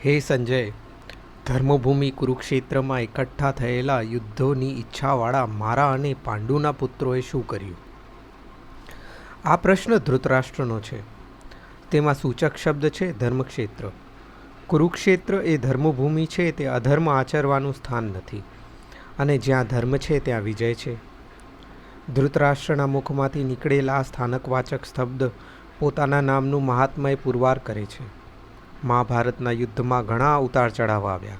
હે સંજય, ધર્મભૂમિ કુરુક્ષેત્રમાં એકઠા થયેલા યુદ્ધોની ઈચ્છાવાળા મારા અને પાંડુના પુત્રોએ શું કર્યું? આ પ્રશ્ન ધૃતરાષ્ટ્રનો છે. તેમાં સૂચક શબ્દ છે ધર્મક્ષેત્ર. કુરુક્ષેત્ર એ ધર્મભૂમિ છે, તે અધર્મ આચરવાનું સ્થાન નથી, અને જ્યાં ધર્મ છે ત્યાં વિજય છે. ધૃતરાષ્ટ્રના મુખમાંથી નીકળેલા આ સ્થાનકવાચક શબ્દ પોતાના નામનું મહાત્મય પુરવાર કરે છે. મહાભારતના યુદ્ધમાં ઘણા ઉતાર ચઢાવ આવ્યા.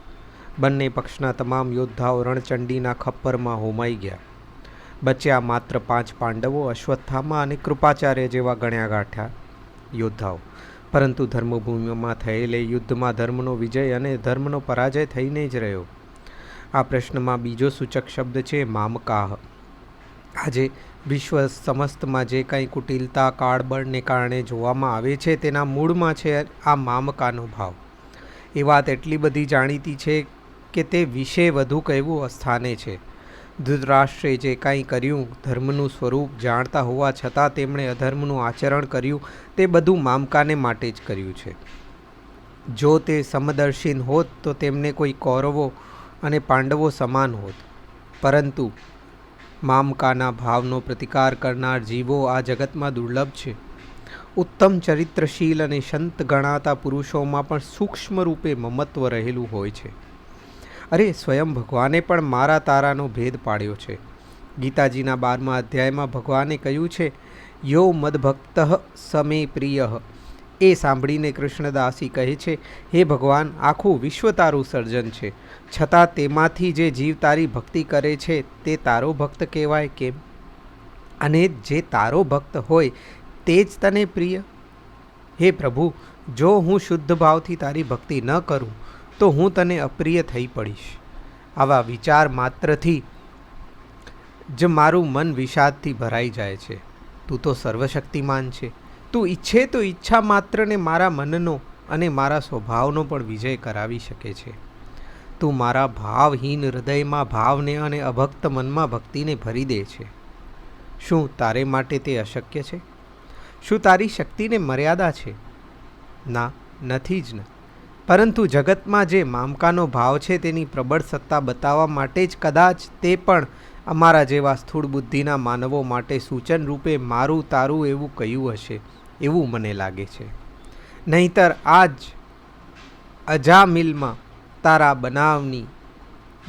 બંને પક્ષના તમામ યોદ્ધાઓ રણચંડીના ખપ્પરમાં હોમાઈ ગયા. બચ્યા માત્ર 5 પાંડવો, અશ્વત્થામા અને કૃપાચાર્ય જેવા ગણ્યા ગાંઠ્યા યોદ્ધાઓ. પરંતુ ધર્મભૂમિમાં થયેલે યુદ્ધમાં ધર્મનો વિજય અને ધર્મનો પરાજય થઈને જ રહ્યો. આ પ્રશ્નમાં બીજો સૂચક શબ્દ છે મામકાહ. આજે વિશ્વ સમસ્તમાં જે કંઈ કુટિલતા કાળબળને કારણે જોવામાં આવે છે તેના મૂળમાં છે આ મામકાનો ભાવ. એ વાત એટલી બધી જાણીતી છે કે તે વિશે વધુ કહેવું અસ્થાને છે. ધૃતરાષ્ટ્રે જે કાંઈ કર્યું, ધર્મનું સ્વરૂપ જાણતા હોવા છતાં તેમણે અધર્મનું આચરણ કર્યું, તે બધું મામકાને માટે જ કર્યું છે. જો તે સમદર્શીન હોત તો તેમને કોઈ કૌરવો અને પાંડવો સમાન હોત. પરંતુ મામકાના ભાવનો પ્રતિકાર કરનાર જીવો આ જગતમાં દુર્લભ છે. ઉત્તમ ચરિત્રશીલ અને સંત ગણાતા પુરુષોમાં પણ સૂક્ષ્મ રૂપે મમત્વ રહેલું હોય છે. અરે, સ્વયં ભગવાને પણ મારા તારાનો ભેદ પાડ્યો છે. ગીતાજીના 12મા અધ્યાયમાં ભગવાને કહ્યું છે, યો મદભક્ત સમે પ્રિય. એ સાંભળીને કૃષ્ણદાસી કહે છે, હે ભગવાન, આખું વિશ્વ તારું સર્જન છે, છતાં તેમાંથી જે જીવ તારી ભક્તિ કરે છે તે તારો ભક્ત કહેવાય કેમ? અને જે તારો ભક્ત હોય તે જ તને પ્રિય? હે પ્રભુ, જો હું શુદ્ધ ભાવથી તારી ભક્તિ ન કરું તો હું તને અપ્રિય થઈ પડીશ. આવા વિચાર માત્રથી જ મારું મન વિષાદથી ભરાઈ જાય છે. તું તો સર્વશક્તિમાન છે. તું ઈચ્છે તો ઈચ્છા માત્રને મારા મનનો અને મારા સ્વભાવનો પણ વિજય કરાવી શકે છે. તું મારા ભાવહીન હૃદયમાં ભાવને અને અભક્ત મનમાં ભક્તિને ભરી દે છે. શું તારે માટે તે અશક્ય છે? શું તારી શક્તિને મર્યાદા છે? ના, નથી જ ન. પરંતુ જગતમાં જે મામકાનો ભાવ છે તેની પ્રબળ સત્તા બતાવવા માટે જ કદાચ તે પણ અમારા જેવા સ્થૂળ બુદ્ધિના માનવો માટે સૂચન રૂપે મારું તારું એવું કહ્યું હશે, એવું મને લાગે છે. નહીંતર આજ અજામિલમાં તારા બનાવની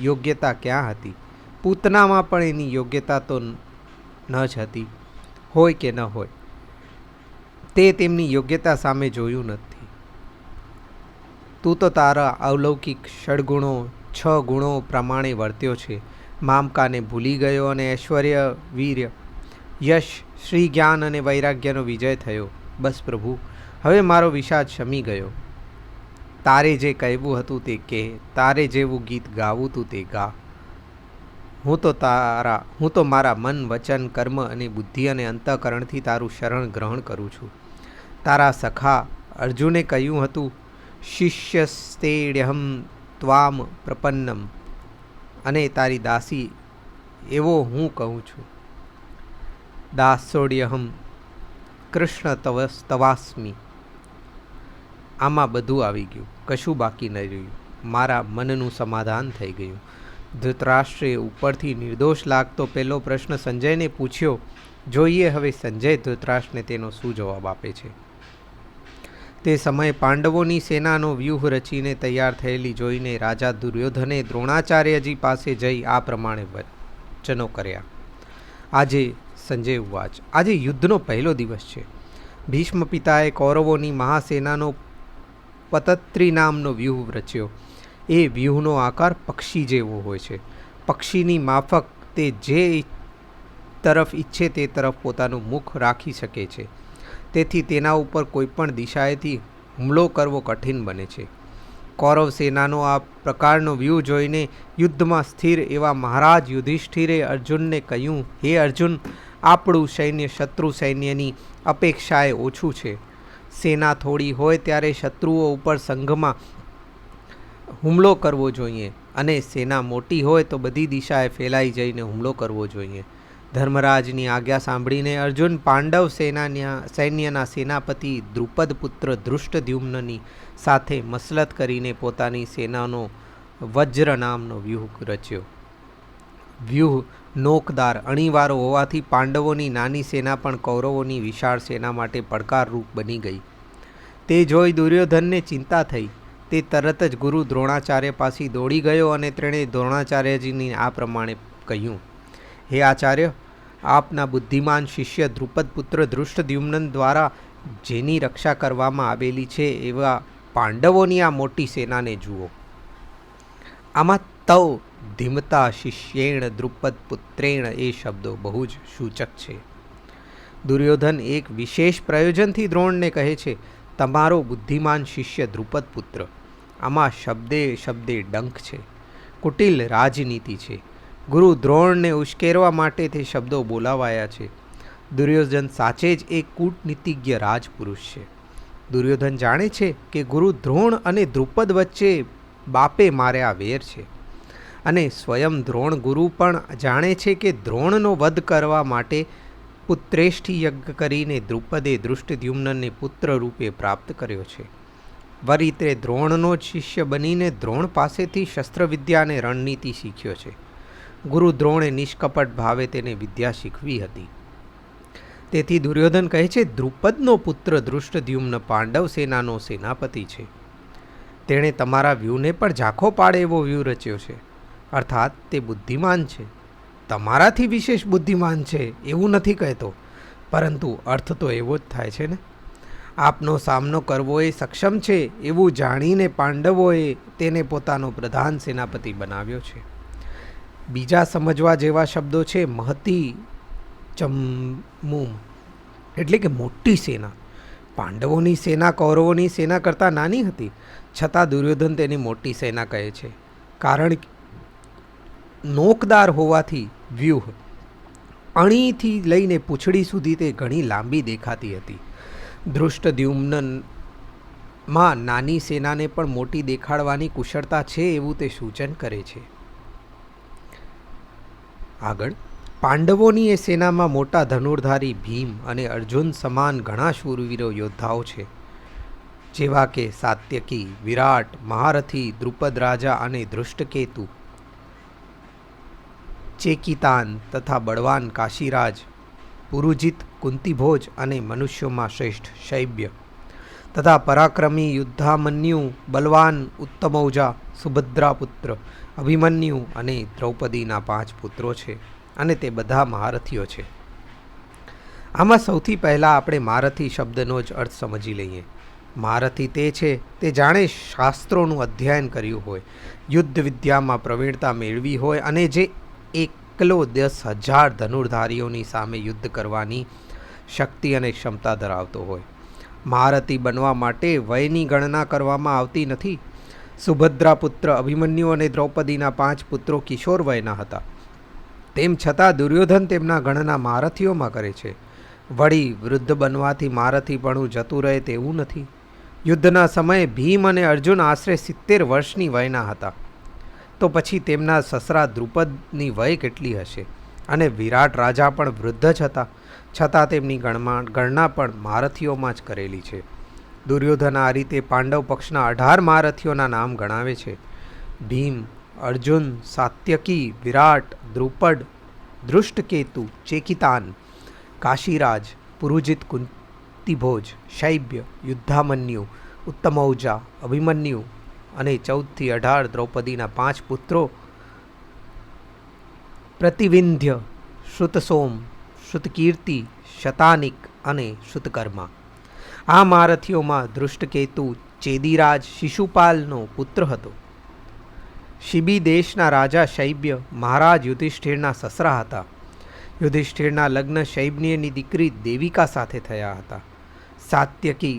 યોગ્યતા ક્યાં હતી? પૂતનામાં પણ એની યોગ્યતા તો ન જ હતી. હોય કે ન હોય, તે તેમની યોગ્યતા સામે જોયું નથી. તું તો તારા અલૌકિક ષડગુણો 6 ગુણો પ્રમાણે વર્ત્યો છે. મામકાને ભૂલી ગયો અને ઐશ્વર્ય, વીર્ય, યશ, શ્રી જ્ઞાન અને વૈરાગ્યનો વિજય થયો. બસ પ્રભુ, હવે મારો વિષાદ શમી ગયો. તારે જે કહેવું હતું તે કહે, તારે જેવું ગીત ગાવું તું તે ગા. હું તો મારા મન, વચન, કર્મ અને બુદ્ધિ અને અંતઃકરણથી તારું શરણ ગ્રહણ કરું છું. તારા સખા અર્જુને કહ્યું હતું, શિષ્યસ્તેડ્યહમ ત્વામ પ્રપન્નમ, અને તારી દાસી એવો હું કહું છું, દાસોડ્યહમ કૃષ્ણ તવાસ્મી. આમાં બધું આવી ગયું, કશું બાકી ન રહ્યું. મારા મનનું સમાધાન થઈ ગયું. ધૃતરાષ્ટ્રે ઉપરથી નિર્દોષ લાગતો પહેલો પ્રશ્ન સંજયને પૂછ્યો. જોઈએ હવે સંજય ધૃતરાષ્ટ્રને તેનો શું જવાબ આપે છે. તે સમયે પાંડવોની સેનાનો વ્યૂહ રચીને તૈયાર થયેલી જોઈને રાજા દુર્યોધને દ્રોણાચાર્યજી પાસે જઈ આ પ્રમાણે વચનો કર્યા. આજે સંજય ઉવાચ. આજે યુદ્ધનો પહેલો દિવસ છે. ભીષ્મ પિતાએ કૌરવોની મહાસેનાનો પતત્રી નામનો વ્યૂહ રચ્યો. એ વ્યૂહનો આકાર પક્ષી જેવો હોય છે. પક્ષીની માફક તે જે તરફ ઈચ્છે તે તરફ પોતાનું મુખ રાખી શકે છે. તેથી તેના ઉપર કોઈપણ દિશાએથી હુમલો કરવો કઠિન બને છે. કૌરવ સેનાનો આ પ્રકારનો વ્યૂહ જોઈને યુદ્ધમાં સ્થિર એવા મહારાજ યુધિષ્ઠિરે અર્જુનને કહ્યું, હે અર્જુન, આપણું સૈન્ય શત્રુ સૈન્યની અપેક્ષાએ ઓછું છે. સેના થોડી હોય ત્યારે શત્રુઓ ઉપર સંઘમાં હુમલો કરવો જોઈએ, અને સેના મોટી હોય તો બધી દિશાએ ફેલાઈ જઈને હુમલો કરવો જોઈએ. ધર્મરાજની આજ્ઞા સાંભળીને અર્જુન પાંડવ સૈન્યના સેનાપતિ દ્રુપદ પુત્ર ધૃષ્ટદ્યુમ્નની સાથે મસલત કરીને પોતાની સેનાનો વજ્ર નામનો વ્યૂહ રચ્યો. વ્યૂહ નોકદાર અણીવારો હોવાથી પાંડવોની નાની સેના પણ કૌરવોની વિશાળ સેના માટે પડકારરૂપ બની ગઈ. તે જોઈ દુર્યોધનને ચિંતા થઈ. તે તરત જ ગુરુ દ્રોણાચાર્ય પાસે દોડી ગયો અને તેણે દ્રોણાચાર્યજીને આ પ્રમાણે કહ્યું: હે આચાર્ય, આપના બુદ્ધિમાન શિષ્ય દ્રુપદ પુત્ર ધૃષ્ટદ્યુમ્ન દ્વારા જેની રક્ષા કરવામાં આવેલી છે એવા પાંડવોની આ મોટી સેનાને જુઓ. આમાં તવ ધીમતા શિષ્યેણ દ્રુપદ પુત્રેણ એ શબ્દો બહુ જ સૂચક છે. દુર્યોધન એક વિશેષ પ્રયોજનથી દ્રોણને કહે છે, તમારો બુદ્ધિમાન શિષ્ય દ્રુપદ પુત્ર. આમાં શબ્દે શબ્દે ડંખ છે, કુટિલ રાજનીતિ છે. ગુરુ દ્રોણને ઉશ્કેરવા માટે તે શબ્દો બોલાવાયા છે. દુર્યોધન સાચે જ એક કૂટનીતિજ્ઞ રાજપુરુષ છે. દુર્યોધન જાણે છે કે ગુરુ દ્રોણ અને દ્રુપદ વચ્ચે બાપે માર્યા વેર છે, અને સ્વયં દ્રોણ ગુરુ પણ જાણે છે કે દ્રોણનો વધ કરવા માટે પુત્રેષ્ઠી યજ્ઞ કરીને દ્રુપદે ધૃષ્ટદ્યુમ્નને પુત્ર રૂપે પ્રાપ્ત કર્યો છે. વળી તે દ્રોણનો જ શિષ્ય બનીને દ્રોણ પાસેથી શસ્ત્રવિદ્યા અને રણનીતિ શીખ્યો છે. ગુરુ દ્રોણે નિષ્કપટ ભાવે તેને વિદ્યા શીખવી હતી. તેથી દુર્યોધન કહે છે, દ્રુપદનો પુત્ર ધૃષ્ટદ્યુમ્ન પાંડવ સેનાનો સેનાપતિ છે. તેણે તમારા વ્યૂહને પણ ઝાંખો પાડે એવો વ્યૂહ રચ્યો છે. અર્થાત તે બુદ્ધિમાન છે. તમારાથી વિશેષ બુદ્ધિમાન છે એવું નથી કહેતો, પરંતુ અર્થ તો એવો જ થાય છે ને. આપનો સામનો કરવો એ સક્ષમ છે એવું જાણીને પાંડવોએ તેને પોતાનો પ્રધાન સેનાપતિ બનાવ્યો છે. બીજા સમજવા જેવા શબ્દો છે મહતી ચમૂમ, એટલે કે મોટી સેના. પાંડવોની સેના કૌરવોની સેના કરતાં નાની હતી, છતાં દુર્યોધન તેની મોટી સેના કહે છે. કારણ નોકદાર હોવાથી વ્યૂહ અણીથી લઈને પૂંછડી સુધી તે ઘણી લાંબી દેખાતી હતી. ધૃષ્ટદ્યુમ્નમાં નાની સેનાને પણ મોટી દેખાડવાની કુશળતા છે એવું તે સૂચન કરે છે. આગળ પાંડવોની એ સેનામાં મોટા ધનુર્ધારી ભીમ અને અર્જુન સમાન ઘણા શૂરવીરો યોદ્ધાઓ છે, જેવા કે સાત્યકી, વિરાટ, મહારથી, દ્રુપદ રાજા અને ધૃષ્ટકેતુ, ચેકિતાન તથા બળવાન કાશીરાજ, પુરુજિત, કુંતીભોજ અને મનુષ્યોમાં શ્રેષ્ઠ શૈબ્ય તથા પરાક્રમી યુદ્ધામન્યુ, બલવાન ઉત્તમૌજા, સુભદ્રાપુત્ર અભિમન્યુ અને દ્રૌપદીના 5 પુત્રો છે, અને તે બધા મહારથીઓ છે. આમાં સૌથી પહેલાં આપણે મહારથી શબ્દનો જ અર્થ સમજી લઈએ. મહારથી તે છે તે જાણે શાસ્ત્રોનું અધ્યયન કર્યું હોય, યુદ્ધ વિદ્યામાં પ્રવીણતા મેળવી હોય અને જે એકલો 10,000 ધનુર્ધારીઓની સામે યુદ્ધ કરવાની શક્તિ અને ક્ષમતા ધરાવતો હોય. મહારથી બનવા માટે વયની ગણના કરવામાં આવતી નથી. સુભદ્રા પુત્ર અભિમન્યુ અને દ્રૌપદીના 5 પુત્રો કિશોર વયના હતા. તેમ છતાં દુર્યોધન તેમના ગણના મહારથીઓમાં કરે છે. વળી વૃદ્ધ બનવાથી મહારથીપણું જતું રહે તેવું નથી. યુદ્ધના સમયે ભીમ અને અર્જુન આશરે 70 વર્ષની વયના હતા. તો પછી તેમના સસરા દ્રુપદની વય કેટલી હશે? અને વિરાટ રાજા પણ વૃદ્ધ જ હતા, છતાં તેમની ગણના પણ મહારથીઓમાં જ કરેલી છે. દુર્યોધન આ રીતે પાંડવ પક્ષના 18 મહારથીઓના નામ ગણાવે છે: ભીમ, અર્જુન, સાત્યકી, વિરાટ, દ્રુપદ, ધૃષ્ટકેતુ, ચેકિતાન, કાશીરાજ, પુરુજિત, કુંતીભોજ, શૈબ્ય, યુદ્ધામન્યુ, ઉત્તમૌજા, અભિમન્યુ અને 14 થી 18 દ્રૌપદીના 5 પુત્રો પ્રતિવિંધ્ય, શ્રુતસોમ, શ્રુતકીર્તિ, શતાનિક અને શ્રુતકર્મા. આ મહારથીઓમાં ધૃષ્ટકેતુ ચેદીરાજ શિશુપાલનો પુત્ર હતો. શિબી દેશના રાજા શૈબ્ય મહારાજ યુધિષ્ઠિરના સસરા હતા. યુધિષ્ઠિરના લગ્ન શૈબ્યની દીકરી દેવિકા સાથે થયા હતા. સાત્યકી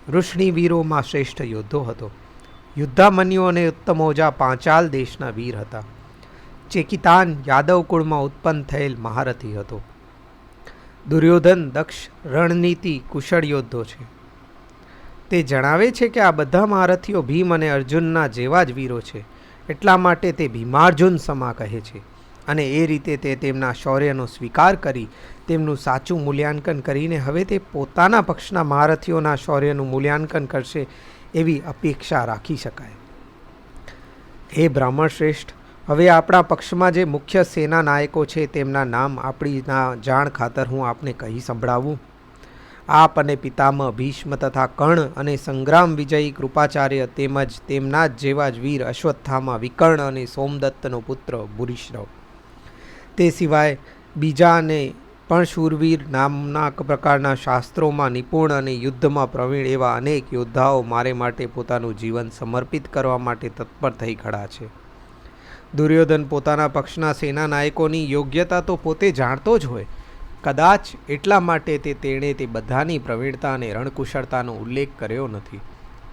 વૃષ્ણિવીરોમાં શ્રેષ્ઠ યોદ્ધો હતો. યુદ્ધામન્યુ અને ઉત્તમૌજા પાંચાલ દેશના વીર હતા. ચેકિતાન યાદવ કુળમાં ઉત્પન્ન થયેલ મહારથી હતો. દુર્યોધન દક્ષ રણનીતિ કુશળ યોદ્ધો છે. તે જણાવે છે કે આ બધા મહારથીઓ ભીમ અને અર્જુનના જેવા જ વીરો છે, એટલા માટે તે ભીમાર્જુન સમા કહે છે. અને એ રીતે તે તેમના શૌર્યનો સ્વીકાર કરી તેમનું સાચું મૂલ્યાંકન કરીને હવે તે પોતાના પક્ષના મહારથીઓના શૌર્યનું મૂલ્યાંકન કરશે એવી અપેક્ષા રાખી શકાય. હે બ્રાહ્મણ શ્રેષ્ઠ, હવે આપણા પક્ષમાં જે મુખ્ય સેના નાયકો છે તેમના નામ આપણીના જાણ ખાતર હું આપને કહી સંભળાવું. આપ અને પિતામહ ભીષ્મ તથા કર્ણ અને સંગ્રામ વિજયી કૃપાચાર્ય તેમજ તેમના જ જેવા જ વીર અશ્વત્થામા, વિકર્ણ અને સોમદત્તનો પુત્ર ભૂરિશ્રવ. તે સિવાય બીજાને પણ શૂરવીર નામના પ્રકારના શાસ્ત્રોમાં નિપુણ અને યુદ્ધમાં પ્રવીણ એવા અનેક યોદ્ધાઓ મારે માટે પોતાનું જીવન સમર્પિત કરવા માટે તત્પર થઈ ખડા છે. દુર્યોધન પોતાના પક્ષના સેના નાયકોની યોગ્યતા તો પોતે જાણતો જ હોય. કદાચ એટલા માટે તેણે તે બધાની પ્રવીણતા અને રણકુશળતાનો ઉલ્લેખ કર્યો નથી,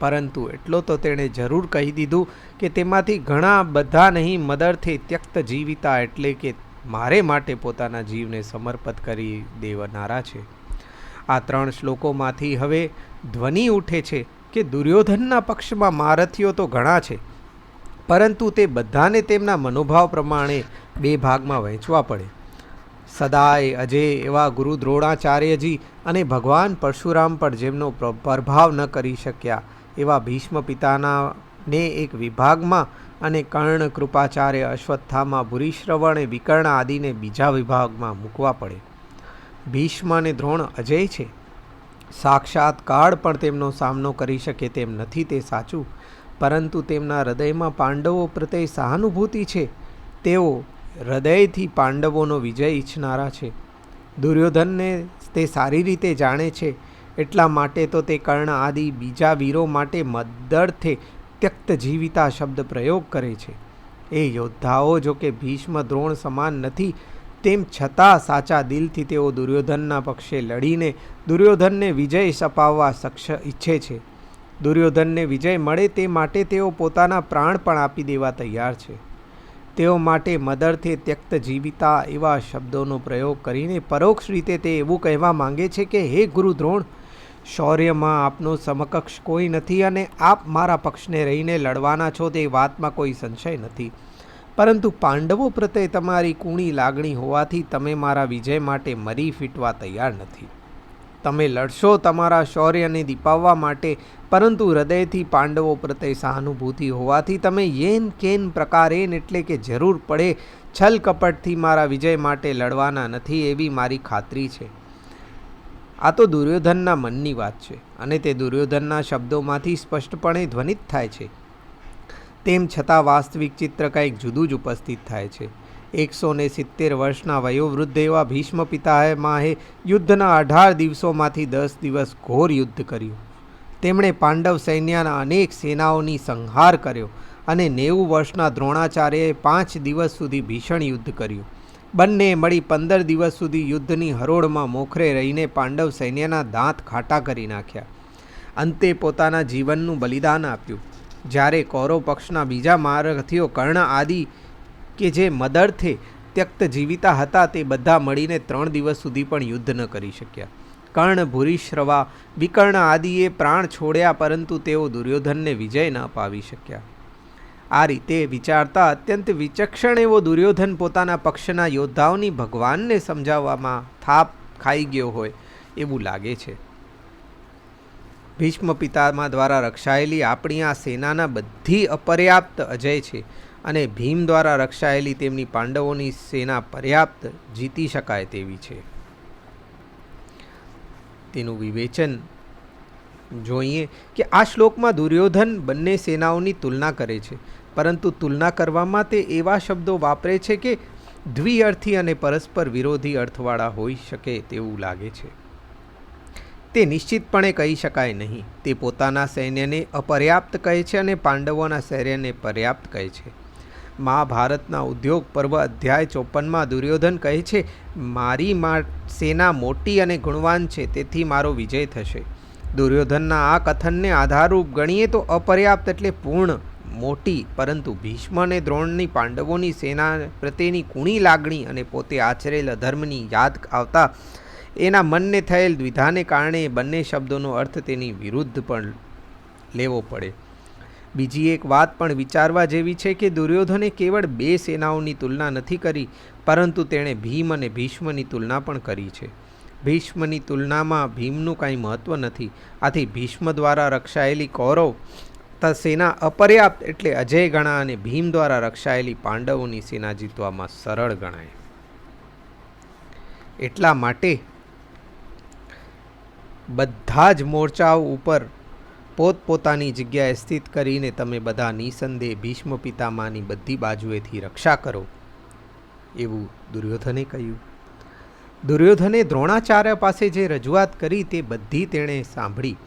પરંતુ એટલો તો તેણે જરૂર કહી દીધું કે તેમાંથી ઘણા બધા નહીં મદરથી ત્યક્ત જીવિતા, એટલે કે મારે માટે પોતાના જીવને સમર્પિત કરી દેવનારા છે. આ 3 શ્લોકોમાંથી હવે ધ્વનિ ઉઠે છે કે દુર્યોધનના પક્ષમાં મહારથીઓ તો ઘણા છે, પરંતુ તે બધાને તેમના મનોભાવ પ્રમાણે 2 ભાગમાં વહેંચવા પડે. સદાય અજય એવા ગુરુ દ્રોણાચાર્યજી અને ભગવાન પરશુરામ પર જેમનો પ્રભાવ ન કરી શક્યા એવા ભીષ્મ પિતાના ને એક વિભાગમાં અને કર્ણ, કૃપાચાર્ય, અશ્વત્થામા, ભૂરિશ્રવ અને વિકર્ણ આદિને બીજા વિભાગમાં મૂકવા પડે. ભીષ્મ અને દ્રોણ અજય છે, સાક્ષાત કાળ પણ તેમનો સામનો કરી શકે તેમ નથી તે સાચું, પરંતુ તેમના હૃદયમાં પાંડવો પ્રત્યે સહાનુભૂતિ છે. તેઓ હૃદયથી પાંડવોનો વિજય ઈચ્છનારા છે. દુર્યોધનને તે સારી રીતે જાણે છે, એટલા માટે તો તે કર્ણ આદિ બીજા વીરો માટે મદર્થે ત્યક્ત જીવિતા શબ્દ પ્રયોગ કરે છે. એ યોદ્ધાઓ જો કે ભીષ્મ દ્રોણ સમાન નથી, તેમ છતાં સાચા દિલથી તેઓ દુર્યોધનના પક્ષે લડીને દુર્યોધનને વિજય અપાવવા ઈચ્છે છે. દુર્યોધનને વિજય મળે તે માટે તેઓ પોતાના પ્રાણ પણ આપી દેવા તૈયાર છે. તેઓ માટે મદરથી ત્યક્ત જીવિતા એવા શબ્દોનો પ્રયોગ કરીને પરોક્ષ રીતે તે એવું કહેવા માંગે છે કે હે ગુરુ દ્રોણ, શૌર્યમાં આપનો સમકક્ષ કોઈ નથી અને આપ મારા પક્ષને રહીને લડવાના છો તે વાતમાં કોઈ સંશય નથી, પરંતુ પાંડવો પ્રત્યે તમારી કૂણી લાગણી હોવાથી તમે મારા વિજય માટે મરી ફીટવા તૈયાર નથી. તમે લડશો તમારા શૌર્યને દીપાવવા માટે, પરંતુ હૃદયથી પાંડવો પ્રત્યે સહાનુભૂતિ હોવાથી તમે યેન કેન પ્રકારેન એટલે કે જરૂર પડે છલ કપટથી મારા વિજય માટે લડવાના નથી એવી મારી ખાતરી છે. આ તો દુર્યોધનના મનની વાત છે અને તે દુર્યોધનના શબ્દોમાંથી સ્પષ્ટપણે ધ્વનિત થાય છે. તેમ છતાં વાસ્તવિક ચિત્ર કંઈક જુદું જ ઉપસ્થિત થાય છે. 170 વર્ષના વયોવૃદ્ધ એવા ભીષ્મ પિતામહે યુદ્ધના 18 દિવસોમાંથી 10 દિવસ ઘોર યુદ્ધ કર્યું. તેમણે પાંડવ સૈન્યના અનેક સેનાઓની સંહાર કર્યો અને 90 વર્ષના દ્રોણાચાર્યએ 5 દિવસ સુધી ભીષણ યુદ્ધ કર્યું. બંને મળી 15 દિવસ સુધી યુદ્ધની હરોળમાં મોખરે રહીને પાંડવ સૈન્યના દાંત ખાટા કરી નાખ્યા. અંતે પોતાના જીવનનું બલિદાન આપ્યું. જ્યારે કૌરવ પક્ષના બીજા મહારથીઓ કર્ણ આદિ કે જે મદર્થે ત્યક્ત જીવિતા હતા તે બધા મળીને 3 દિવસ સુધી પણ યુદ્ધ ન કરી શક્યા. કર્ણ, ભૂરિશ્રવા, વિકર્ણ આદિએ પ્રાણ છોડ્યા, પરંતુ તેઓ દુર્યોધનને વિજય ન અપાવી શક્યા. આ રીતે વિચારતા અત્યંત વિચક્ષણ એવો દુર્યોધન પોતાના પક્ષના યોદ્ધાઓની ભગવાનને સમજાવવામાં થાપ ખાઈ ગયો હોય એવું લાગે છે. ભીષ્મ પિતામહ દ્વારા રક્ષાયેલી આપણી આ સેનાના બધી અપર્યાપ્ત અજય છે અને ભીમ દ્વારા રક્ષાયેલી તેમની પાંડવોની સેના પર્યાપ્ત જીતી શકાય તેવી છે. તેનું વિવેચન જોઈએ કે આ શ્લોકમાં દુર્યોધન બંને સેનાઓની તુલના કરે છે, પરંતુ તુલના કરવામાં તે એવા શબ્દો વાપરે છે કે દ્વિઅર્થી અને પરસ્પર વિરોધી અર્થવાળા હોઈ શકે તેવું લાગે છે. તે નિશ્ચિતપણે કહી શકાય નહીં. તે પોતાના સૈન્યને અપર્યાપ્ત કહે છે અને પાંડવોના સૈન્યને પર્યાપ્ત કહે છે. મહાભારતના ઉદ્યોગ પર્વ અધ્યાય 54માં દુર્યોધન કહે છે, મારી સેના મોટી અને ગુણવાન છે, તેથી મારો વિજય થશે. દુર્યોધનના આ કથનને આધારરૂપ ગણીએ તો અપર્યાપ્ત એટલે પૂર્ણ, મોટી, પરંતુ ભીષ્મ અને દ્રોણની પાંડવોની સેના પ્રત્યેની કુણી લાગણી અને પોતે આચરેલ અધર્મની યાદ આવતા એના મનને થયેલ દ્વિધાને કારણે બંને શબ્દોનો અર્થ તેની વિરુદ્ધ પણ લેવો પડે. બીજી એક વાત પણ વિચારવા જેવી છે કે દુર્યોધને કેવળ 2 સેનાઓની તુલના નથી કરી, પરંતુ તેણે ભીમ અને ભીષ્મની તુલના પણ કરી છે. ભીષ્મની તુલનામાં ભીમનું કાંઈ મહત્ત્વ નથી. આથી ભીષ્મ દ્વારા રક્ષાયેલી કૌરવ સેના અપર્યાપ્ત એટલે અજય ગણા અને ભીમ દ્વારા રક્ષાયેલી પાંડવોની સેના જીતવામાં સરળ ગણાય. એટલા માટે બધા જ મોરચાઓ ઉપર પોતપોતાની જગ્યાએ સ્થિત કરીને તમે બધા નિસંદેહ ભીષ્મ પિતામહની બધી બાજુએથી રક્ષા કરો, એવું દુર્યોધને કહ્યું. દુર્યોધને દ્રોણાચાર્ય પાસે જે રજૂઆત કરી તે બધી તેણે સાંભળી.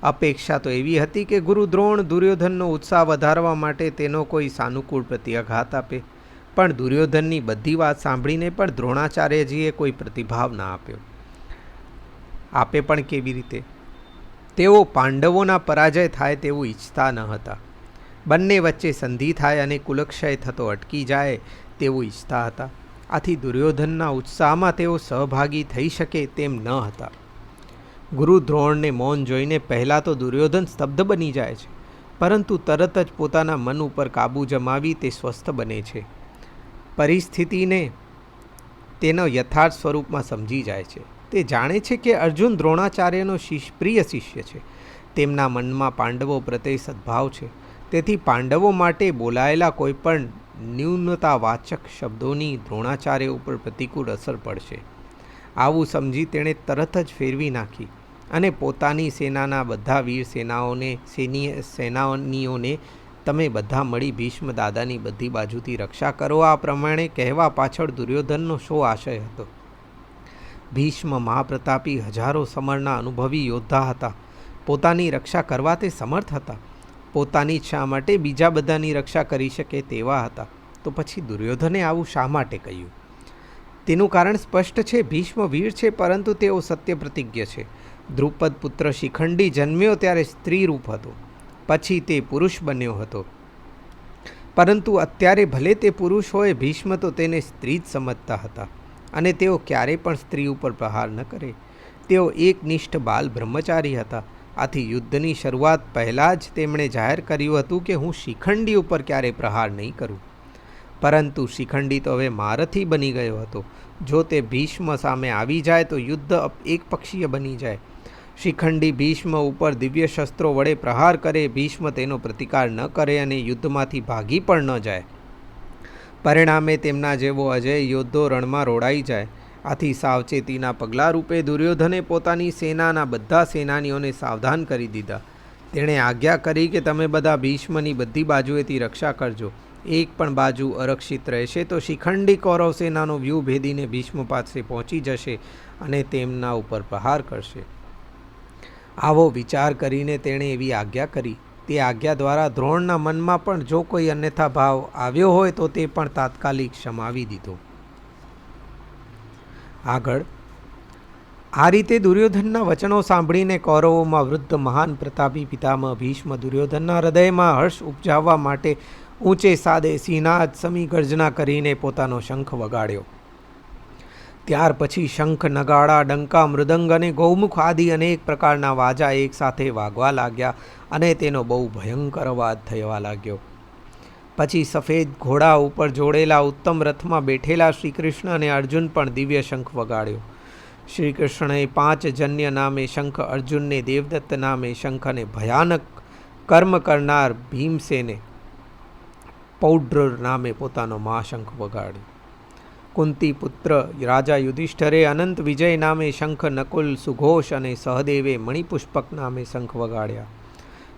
અપેક્ષા તો એવી હતી કે ગુરુ દ્રોણ દુર્યોધનનો ઉત્સાહ વધારવા માટે તેનો કોઈ સાનુકૂળ પ્રત્યાઘાત આપે, પણ દુર્યોધનની બધી વાત સાંભળીને પણ દ્રોણાચાર્યજીએ કોઈ પ્રતિભાવ ના આપ્યો. આપે પણ કેવી રીતે? તેઓ પાંડવોના પરાજય થાય તેવું ઈચ્છતા ન હતા. બંને વચ્ચે સંધિ થાય અને કુલક્ષય થતો અટકી જાય તેવું ઈચ્છતા હતા. આથી દુર્યોધનના ઉત્સાહમાં તેઓ સહભાગી થઈ શકે તેમ ન હતા. ગુરુ દ્રોણને મૌન જોઈને પહેલાં તો દુર્યોધન સ્તબ્ધ બની જાય છે, પરંતુ તરત જ પોતાના મન ઉપર કાબૂ જમાવી તે સ્વસ્થ બને છે. પરિસ્થિતિને તેનો યથાર્થ સ્વરૂપમાં સમજી જાય છે. તે જાણે છે કે અર્જુન દ્રોણાચાર્યનો પ્રિય શિષ્ય છે. તેમના મનમાં પાંડવો પ્રત્યે સદ્ભાવ છે. તેથી પાંડવો માટે બોલાયેલા કોઈપણ ન્યૂનતાવાચક શબ્દોની દ્રોણાચાર્ય ઉપર પ્રતિકૂળ અસર પડશે. આવું સમજી તેણે તરત જ ફેરવી નાખી અને પોતાની સેનાના બધા વીર સેનાનીઓને તમે બધા મળી ભીષ્મ દાદાની બધી બાજુથી રક્ષા કરો, આ પ્રમાણે કહેવા પાછળ દુર્યોધનનો શો આશય હતો? ભીષ્મ મહાપ્રતાપી હજારો સમરના અનુભવી યોદ્ધા હતા. પોતાની રક્ષા કરવા તે સમર્થ હતા. પોતાની શા માટે બીજા બધાની રક્ષા કરી શકે તેવા હતા. તો પછી દુર્યોધને આવું શા માટે કહ્યું? તેનું કારણ સ્પષ્ટ છે. ભીષ્મ વીર છે, પરંતુ તેઓ સત્ય પ્રતિજ્ઞ છે. દ્રુપદ પુત્ર શિખંડી જન્મ્યો ત્યારે સ્ત્રી રૂપ હતો, પછી તે પુરુષ બન્યો હતો, પરંતુ અત્યારે ભલે તે પુરુષ હોય, ભીષ્મ તો તેને સ્ત્રી જ સમજતા હતા અને તેઓ ક્યારેય પણ સ્ત્રી ઉપર પ્રહાર ન કરે. તેઓ એકનિષ્ઠ બાલ બ્રહ્મચારી હતા. આથી યુદ્ધની શરૂઆત પહેલાં જ તેમણે જાહેર કર્યું હતું કે હું શિખંડી ઉપર ક્યારેય પ્રહાર નહીં કરું. પરંતુ શિખંડી તો હવે મહારથી બની ગયો હતો. જો તે ભીષ્મ સામે આવી જાય તો યુદ્ધ એકપક્ષીય બની જાય. શિખંડી ભીષ્મ ઉપર દિવ્ય શસ્ત્રો વડે પ્રહાર કરે, ભીષ્મ તેનો પ્રતિકાર ન કરે અને યુદ્ધમાંથી ભાગી પણ ન જાય. પરિણામે તેમના જેવો અજય યોદ્ધો રણમાં રોડાઈ જાય. આથી સાવચેતીના પગલાં રૂપે દુર્યોધને પોતાની સેનાના બધા સેનાનીઓને સાવધાન કરી દીધા. તેણે આજ્ઞા કરી કે તમે બધા ભીષ્મની બધી બાજુએથી રક્ષા કરજો. એક પણ બાજુ અરક્ષિત રહેશે તો શિખંડી કૌરવ સેનાનો વ્યૂહ ભેદીને ભીષ્મ પાસે પહોંચી જશે અને તેમના ઉપર પ્રહાર કરશે. આવો વિચાર કરીને તેણે એવી આજ્ઞા કરી. તે આજ્ઞા દ્વારા દ્રોણના મનમાં પણ જો કોઈ અન્યથા ભાવ આવ્યો હોય તો તે પણ તાત્કાલિક શમાવી દીધો. આગળ આ રીતે દુર્યોધનના વચનો સાંભળીને કૌરવોમાં વૃદ્ધ મહાન પ્રતાપી પિતામહ ભીષ્મ દુર્યોધનના હૃદયમાં હર્ષ ઉપજાવવા માટે ઊંચે સાદે સિંહનાદ સમી ગર્જના કરીને પોતાનો શંખ વગાડ્યો. ત્યાર પછી શંખ, નગાડા, ડંકા, મૃદંગ અને ગૌમુખ આદિ અનેક પ્રકારના વાજા એકસાથે વાગવા લાગ્યા અને તેનો બહુ ભયંકર અવાજ થવા લાગ્યો. પછી સફેદ ઘોડા ઉપર જોડેલા ઉત્તમ રથમાં બેઠેલા શ્રીકૃષ્ણ અને અર્જુન પણ દિવ્ય શંખ વગાડ્યો. શ્રી કૃષ્ણએ 5 જન્ય નામે શંખ, અર્જુનને દેવદત્ત નામે શંખ અને ભયાનક કર્મ કરનાર ભીમસેને પૌડ્ર નામે પોતાનો મહાશંખ વગાડ્યો. કુંતી પુત્ર રાજા યુધિષ્ઠરે અનંત વિજય નામે શંખ, નકુલ, સુઘોષ અને સહદેવે મણિપુષ્પક નામે શંખ વગાડ્યા.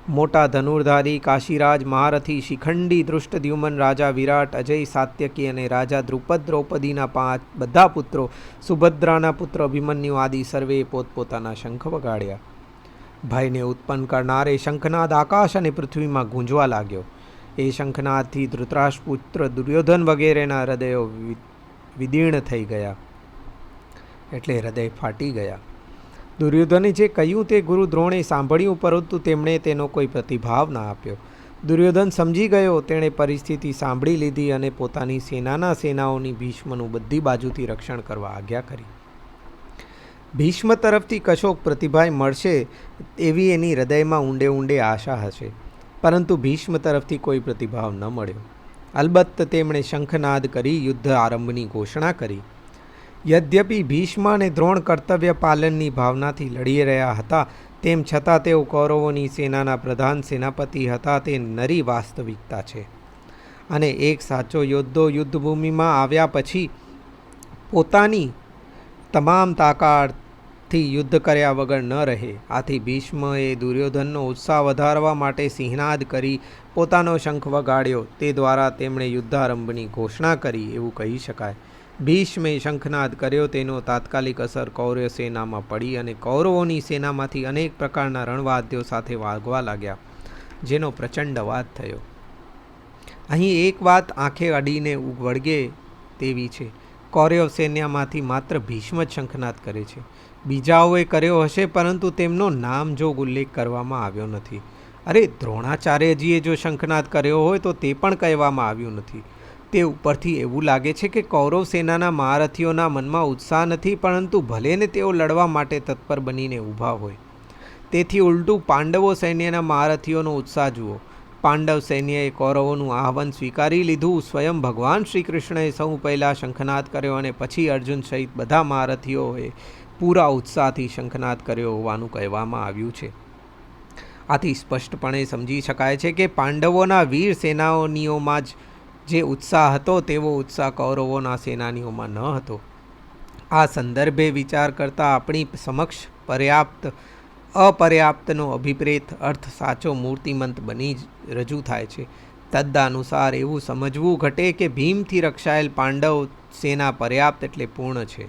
મોટા ધનુર્ધારી કાશીરાજ મહારથી શિખંડી, ધૃષ્ટદ્યુમન, રાજા વિરાટ, અજય સાત્યકી અને રાજા દ્રુપદ, દ્રૌપદીના બધા પુત્રો, સુભદ્રાના પુત્ર અભિમન્યુ આદિ સર્વે પોતપોતાના શંખ વગાડ્યા. ભયને ઉત્પન્ન કરનારે શંખનાદ આકાશ અને પૃથ્વીમાં ગુંજવા લાગ્યો. એ શંખનાદથી ધૃતરાષ્ટ્રપુત્ર દુર્યોધન વગેરેના હૃદયો વિદીર્ણ થઈ ગયા, એટલે હૃદય ફાટી ગયા. દુર્યોધને જે કહ્યું તે ગુરુ દ્રોણે સાંભળ્યું, પરંતુ તેમણે તેનો કોઈ પ્રતિભાવ ના આપ્યો. દુર્યોધન સમજી ગયો. તેણે પરિસ્થિતિ સાંભળી લીધી અને પોતાની સેનાઓની ભીષ્મનું બધી બાજુથી રક્ષણ કરવા આજ્ઞા કરી. ભીષ્મ તરફથી કશોક પ્રતિભાવ મળશે એવી એની હૃદયમાં ઊંડે ઊંડે આશા હશે. પરંતુ ભીષ્મ તરફથી કોઈ પ્રતિભાવ ન મળ્યો. અલબત્ત તેમણે શંખનાદ કરી યુદ્ધ આરંભની ઘોષણા કરી. યદ્યપિ ભીષ્મ અને દ્રોણ કર્તવ્ય પાલનની ભાવનાથી લડી રહ્યા હતા, તેમ છતાં તેઓ કૌરવોની સેનાના પ્રધાન સેનાપતિ હતા. તે નરી વાસ્તવિકતા છે. અને એક સાચો યોદ્ધો યુદ્ધભૂમિમાં આવ્યા પછી પોતાની તમામ તાકાતથી યુદ્ધ કર્યા વગર ન રહે. આથી ભીષ્મએ દુર્યોધનનો ઉત્સાહ વધારવા માટે સિંહનાદ કરી પોતાનો શંખ વગાડ્યો. તે દ્વારા તેમણે યુદ્ધારંભની ઘોષણા કરી એવું કહી શકાય. ભીષ્મે શંખનાદ કર્યો, તેનો તાત્કાલિક અસર કૌરવ સેનામાં પડી અને કૌરવોની સેનામાંથી અનેક પ્રકારના રણવાદ્યો સાથે વાગવા લાગ્યા, જેનો પ્રચંડ અવાજ થયો. અહીં એક વાત આંખે અડીને વળગે તેવી છે. કૌરવ સૈન્યમાંથી માત્ર ભીષ્મ જ શંખનાદ કરે છે. બીજાઓએ કર્યો હશે, પરંતુ તેમનો નામજોગ ઉલ્લેખ કરવામાં આવ્યો નથી. અરે, દ્રોણાચાર્યજીએ જો શંખનાદ કર્યો હોય તો તે પણ કહેવામાં આવ્યું નથી. તે ઉપરથી એવું લાગે છે કે કૌરવ સેનાના મહારથીઓના મનમાં ઉત્સાહ નથી, પરંતુ ભલે ને તેઓ લડવા માટે તત્પર બનીને ઊભા હોય. તેથી ઉલટું પાંડવો સૈન્યના મહારથીઓનો ઉત્સાહ જુઓ. પાંડવ સૈન્યએ કૌરવોનું આહ્વાન સ્વીકારી લીધું. સ્વયં ભગવાન શ્રી કૃષ્ણએ સૌ પહેલાં શંખનાદ કર્યો અને પછી અર્જુન સહિત બધા મહારથીઓએ પૂરા ઉત્સાહથી શંખનાદ કર્યો હોવાનું કહેવામાં આવ્યું છે. આથી સ્પષ્ટપણે સમજી શકાય છે કે પાંડવોના વીર સેનાનીઓમાં જે ઉત્સાહ હતો તેવો ઉત્સાહ કૌરવોના સેનાનીઓમાં ન હતો. આ સંદર્ભે વિચાર કરતાં આપણી સમક્ષ અપર્યાપ્તનો અભિપ્રેત અર્થ સાચો મૂર્તિમંત બની રજૂ થાય છે. તદનુસાર એવું સમજવું ઘટે કે ભીમથી રક્ષાયેલ પાંડવ સેના પર્યાપ્ત એટલે પૂર્ણ છે.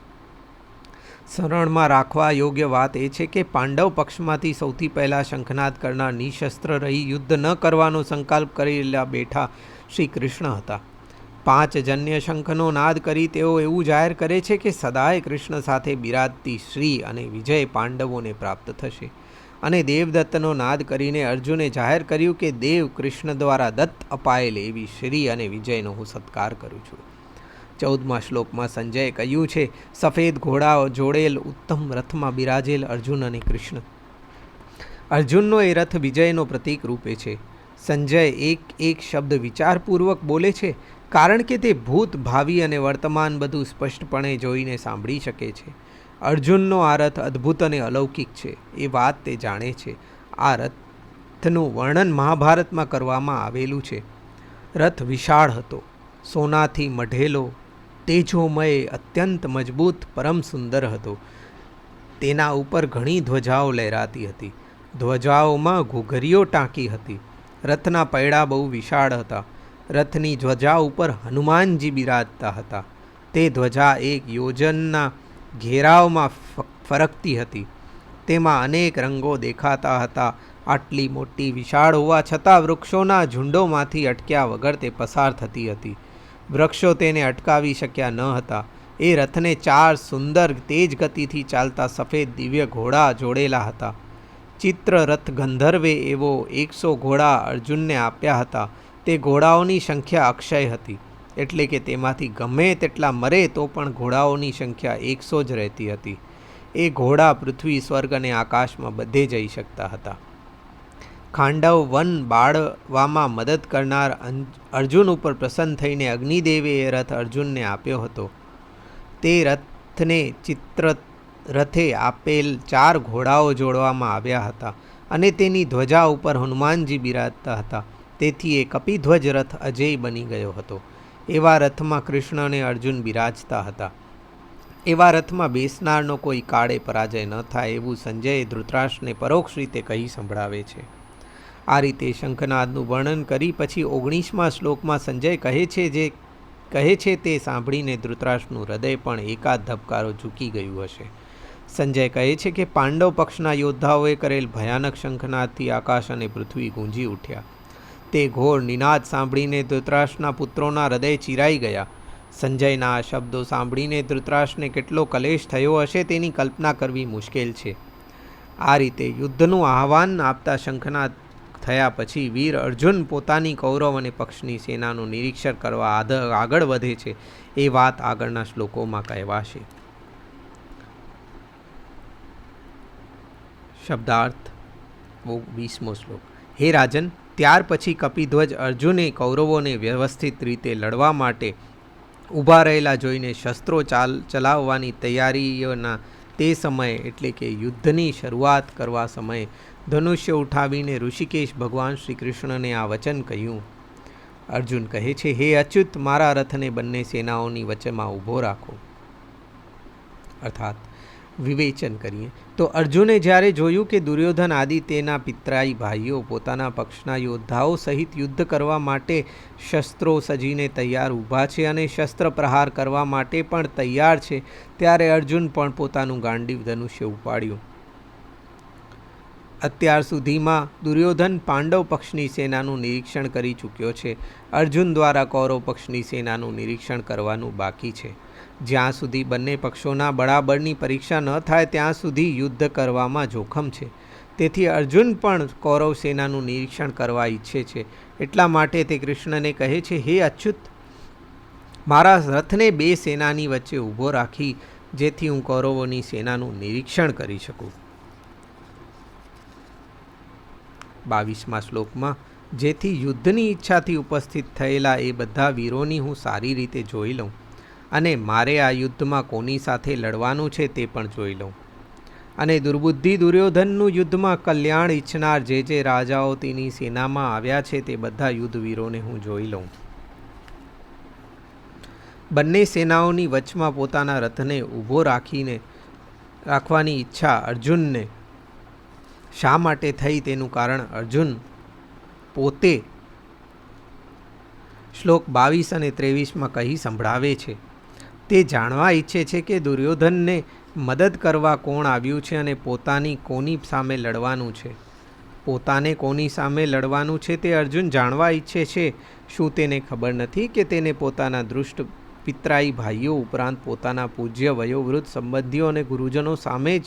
સ્મરણમાં રાખવા યોગ્ય વાત એ છે કે પાંડવ પક્ષમાંથી સૌથી પહેલાં શંખનાદ કરનાર નિશસ્ત્ર રહી યુદ્ધ ન કરવાનો સંકલ્પ કરેલા બેઠા શ્રી કૃષ્ણ હતા. 5 જન્ય શંખનો નાદ કરી તેઓ એવું જાહેર કરે છે કે સદાય કૃષ્ણ સાથે બિરાજતી શ્રી અને વિજય પાંડવોને પ્રાપ્ત થશે. અને દેવદત્તનો નાદ કરીને અર્જુને જાહેર કર્યું કે દેવ કૃષ્ણ દ્વારા દત્ત અપાયેલ એવી શ્રી અને વિજયનો હું સત્કાર કરું છું. 14મા શ્લોકમાં સંજયે કહ્યું છે, સફેદ ઘોડા જોડેલ ઉત્તમ રથમાં બિરાજેલ અર્જુન અને કૃષ્ણ. અર્જુનનો એ રથ વિજયનો પ્રતીક રૂપે છે. સંજય એક શબ્દ વિચારપૂર્વક બોલે છે, કારણ કે તે ભૂત, ભાવિ અને વર્તમાન બધું સ્પષ્ટપણે જોઈને સાંભળી શકે છે. અર્જુનનો આ રથ અદ્ભુત અને અલૌકિક છે એ વાત તે જાણે છે. આ રથનું વર્ણન મહાભારતમાં કરવામાં આવેલું છે. રથ વિશાળ હતો, સોનાથી મઢેલો, તેજોમય, અત્યંત મજબૂત, પરમ સુંદર હતો. તેના ઉપર ઘણી ધ્વજાઓ લહેરાતી હતી. ધ્વજાઓમાં ઘૂઘરીઓ ટાંકી હતી. રથના પૈડા બહુ વિશાળ હતા. રથની ધ્વજા ઉપર હનુમાનજી બિરાજતા હતા. તે ધ્વજા 1 યોજનના ઘેરાવમાં ફરકતી હતી. તેમાં અનેક રંગો દેખાતા હતા. આટલી મોટી વિશાળ હોવા છતાં વૃક્ષોના ઝુંડોમાંથી અટક્યા વગર તે પસાર થતી હતી. વૃક્ષો તેને અટકાવી શક્યા ન હતા. એ રથને 4 સુંદર તેજ ગતિથી ચાલતા સફેદ દિવ્ય ઘોડા જોડેલા હતા. ચિત્ર રથ ગંધર્વે એવો 100 ઘોડા અર્જુનને આપ્યા હતા. તે ઘોડાઓની સંખ્યા અક્ષય હતી, એટલે કે તેમાંથી ગમે તેટલા મરે તો પણ ઘોડાઓની સંખ્યા 100 જ રહેતી હતી. એ ઘોડા પૃથ્વી, સ્વર્ગ અને આકાશમાં બધે જઈ શકતા હતા. ખાંડવ વન બાળવામાં મદદ કરનાર અર્જુન ઉપર પ્રસન્ન થઈને અગ્નિદેવે એ રથ અર્જુનને આપ્યો હતો. તે રથને ચિત્ર રથે આપેલ 4 ઘોડાઓ જોડવામાં આવ્યા હતા અને તેની ધ્વજા ઉપર હનુમાનજી બિરાજતા હતા. તેથી એ કપિધ્વજ રથ અજેય બની ગયો હતો. એવા રથમાં કૃષ્ણ અને અર્જુન બિરાજતા હતા. એવા રથમાં બેસનારનો કોઈ કાળે પરાજય ન થાય એવું સંજયે ધૃતરાષ્ટ્રને પરોક્ષ રીતે કહી સંભળાવે છે. આ રીતે શંખનાદનું વર્ણન કરી પછી 19મા શ્લોકમાં સંજય કહે છે તે સાંભળીને ધૃતરાષ્ટ્રનું હૃદય પણ એકાદ ધબકારો ઝૂકી ગયું હશે. સંજય કહે છે કે પાંડવ પક્ષના યોદ્ધાઓએ કરેલ ભયાનક શંખનાદથી આકાશ અને પૃથ્વી ગુંજી ઉઠ્યા. તે ઘોર નિનાદ સાંભળીને ધૃતરાષ્ટ્રના પુત્રોના હૃદય ચીરાઈ ગયા. સંજયના આ શબ્દો સાંભળીને ધૃતરાષ્ટ્રને કેટલો કલેશ થયો હશે તેની કલ્પના કરવી મુશ્કેલ છે. આ રીતે યુદ્ધનું આહ્વાન આપતા શંખનાદ થયા પછી વીર અર્જુન પોતાની કૌરવ અને પક્ષની સેનાનું નિરીક્ષણ કરવા આગળ વધે છે. એ વાત આગળના શ્લોકોમાં કહેવાશે. શબ્દાર્થ 20મો શ્લોક. હે રાજન, ત્યાર પછી કપિધ્વજ અર્જુને કૌરવોને વ્યવસ્થિત રીતે લડવા માટે ઊભા રહેલા જોઈને શસ્ત્રો ચલાવવાની તૈયારીઓના તે સમયે એટલે કે યુદ્ધની શરૂઆત કરવા સમયે ધનુષ્ય ઉઠાવીને ઋષિકેશ ભગવાન શ્રી કૃષ્ણને આ વચન કહ્યું. અર્જુન કહે છે, હે અચ્યુત, મારા રથને બંને સેનાઓની વચ્ચેમાં ઊભો રાખો. અર્થાત વિવેચન કરીએ તો અર્જુને જ્યારે જોયું કે દુર્યોધન આદિ તેના પિતરાઈ ભાઈઓ પોતાના પક્ષના યોદ્ધાઓ સહિત યુદ્ધ કરવા માટે શસ્ત્રો સજીને તૈયાર ઊભા છે અને શસ્ત્ર પ્રહાર કરવા માટે પણ તૈયાર છે, ત્યારે અર્જુન પણ પોતાનું ગાંડીવ ધનુષ્ય ઉપાડ્યું. અત્યાર સુધીમાં દુર્યોધન પાંડવ પક્ષની સેનાનું નિરીક્ષણ કરી ચૂક્યો છે. અર્જુન દ્વારા કૌરવ પક્ષની સેનાનું નિરીક્ષણ કરવાનું બાકી છે. જ્યાં સુધી બંને પક્ષોના બરાબરની પરીક્ષા ન થાય ત્યાં સુધી યુદ્ધ કરવામાં જોખમ છે. તેથી અર્જુન પણ કૌરવ સેનાનું નિરીક્ષણ કરવા ઈચ્છે છે. એટલા માટે તે કૃષ્ણને કહે છે, હે અચ્યુત, મારા રથને બે સેનાની વચ્ચે ઊભો રાખી જેથી હું કૌરવોની સેનાનું નિરીક્ષણ કરી શકું. 22મા શ્લોકમાં, જેથી યુદ્ધની ઈચ્છાથી ઉપસ્થિત થયેલા એ બધા વીરોની હું સારી રીતે જોઈ લઉં અને મારે આ યુદ્ધમાં કોની સાથે લડવાનું છે તે પણ જોઈ લઉં. અને દુર્બુદ્ધિ દુર્યોધનનું યુદ્ધમાં કલ્યાણ ઈચ્છનાર જે રાજાઓ તેની સેનામાં આવ્યા છે તે બધા યુદ્ધવીરોને હું જોઈ લઉં. બંને સેનાઓની વચમાં પોતાના રથને ઊભો રાખવાની ઈચ્છા અર્જુનને શા માટે થઈ તેનું કારણ અર્જુન પોતે શ્લોક 22 અને 23માં કહી સંભળાવે છે. તે જાણવા ઈચ્છે છે કે દુર્યોધનને મદદ કરવા કોણ આવ્યું છે અને પોતાની કોની સામે લડવાનું છે. પોતાને કોની સામે લડવાનું છે તે અર્જુન જાણવા ઈચ્છે છે. શું તેને ખબર નથી કે તેને પોતાના દુષ્ટ પિતરાઈ ભાઈઓ ઉપરાંત પોતાના પૂજ્ય વયોવૃદ્ધ સંબંધીઓ અને ગુરુજનો સામે જ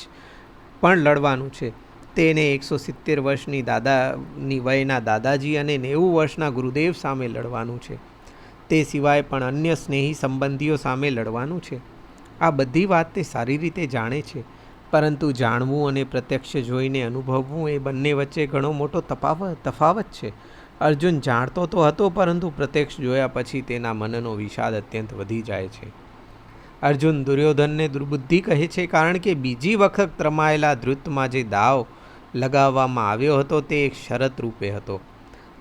પણ લડવાનું છે? તેને 170 વર્ષની વયના દાદાજી અને 90 વર્ષના ગુરુદેવ સામે લડવાનું છે. તે સિવાય પણ અન્ય સ્નેહી સંબંધીઓ સામે લડવાનું છે. આ બધી વાત તે સારી રીતે જાણે છે, પરંતુ જાણવું અને પ્રત્યક્ષ જોઈને અનુભવવું એ બંને વચ્ચે ઘણો મોટો તફાવત છે. અર્જુન જાણતો તો હતો, પરંતુ પ્રત્યક્ષ જોયા પછી તેના મનનો વિષાદ અત્યંત વધી જાય છે. અર્જુન દુર્યોધનને દુર્બુદ્ધિ કહે છે, કારણ કે બીજી વખત રમાયેલા ધૃતમાં જે દાવ લગાવવામાં આવ્યો હતો તે એક શરત રૂપે હતો.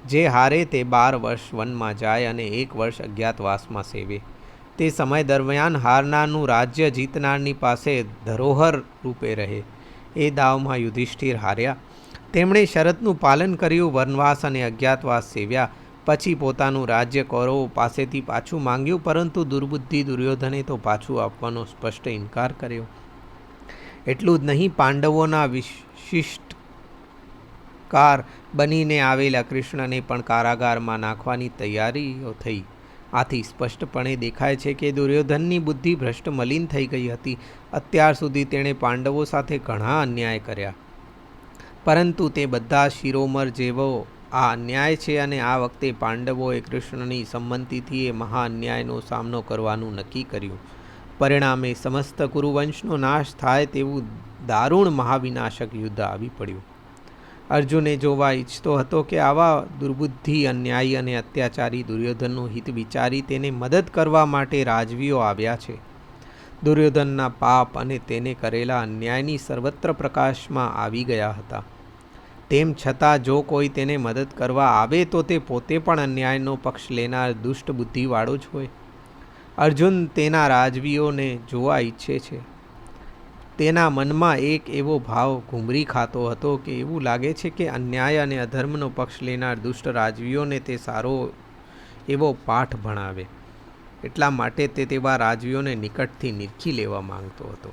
જે હારે તે 12 વર્ષ વનમાં જાય અને 1 વર્ષ અજ્ઞાતવાસમાં સેવે. તે સમય દરમિયાન હારનારનું રાજ્ય જીતનારની પાસે ધરોહર રૂપે રહે. એ દાવમાં યુધિષ્ઠિર હાર્યા. તેમણે શરતનું પાલન કર્યું, વનવાસ અને અજ્ઞાતવાસ સેવ્યા. પછી પોતાનું રાજ્ય કૌરવો પાસેથી પાછું માંગ્યું, પરંતુ દુર્બુદ્ધિ દુર્યોધને તો પાછું આપવાનો સ્પષ્ટ ઇનકાર કર્યો. એટલું જ નહીં, પાંડવોના વિશિષ્ટ બનીને આવેલા કૃષ્ણને પણ કારાગારમાં નાખવાની તૈયારીઓ થઈ. આથી સ્પષ્ટપણે દેખાય છે કે દુર્યોધનની બુદ્ધિ ભ્રષ્ટ મલિન થઈ ગઈ હતી. અત્યાર સુધી તેણે પાંડવો સાથે ઘણા અન્યાય કર્યા, પરંતુ તે બધા શિરોમર જેવો આ અન્યાય છે અને આ વખતે પાંડવોએ કૃષ્ણની સંમતિથી એ મહા અન્યાયનો સામનો કરવાનું નક્કી કર્યું. પરિણામે સમસ્ત કુરુવંશનો નાશ થાય તેવું દારૂણ મહાવિનાશક યુદ્ધ આવી પડ્યું. અર્જુને જોવા ઈચ્છતો હતો કે આવા દુર્બુદ્ધિ, અન્યાયી અને અત્યાચારી દુર્યોધનનું હિત વિચારી તેને મદદ કરવા માટે રાજવીઓ આવ્યા છે. દુર્યોધનના પાપ અને તેને કરેલા અન્યાયની સર્વત્ર પ્રકાશમાં આવી ગયા હતા. તેમ છતાં જો કોઈ તેને મદદ કરવા આવે તો તે પોતે પણ અન્યાયનો પક્ષ લેનાર દુષ્ટ બુદ્ધિવાળો જ હોય. અર્જુન તેના રાજવીઓને જોવા ઈચ્છે છે. તેના મનમાં એક એવો ભાવ ઘૂમરી ખાતો હતો કે એવું લાગે છે કે અન્યાય અને અધર્મનો પક્ષ લેનાર દુષ્ટ રાજવીઓને તે સારો એવો પાઠ ભણાવે. એટલા માટે તે તેવા રાજવીઓને નિકટથી નિરખી લેવા માંગતો હતો.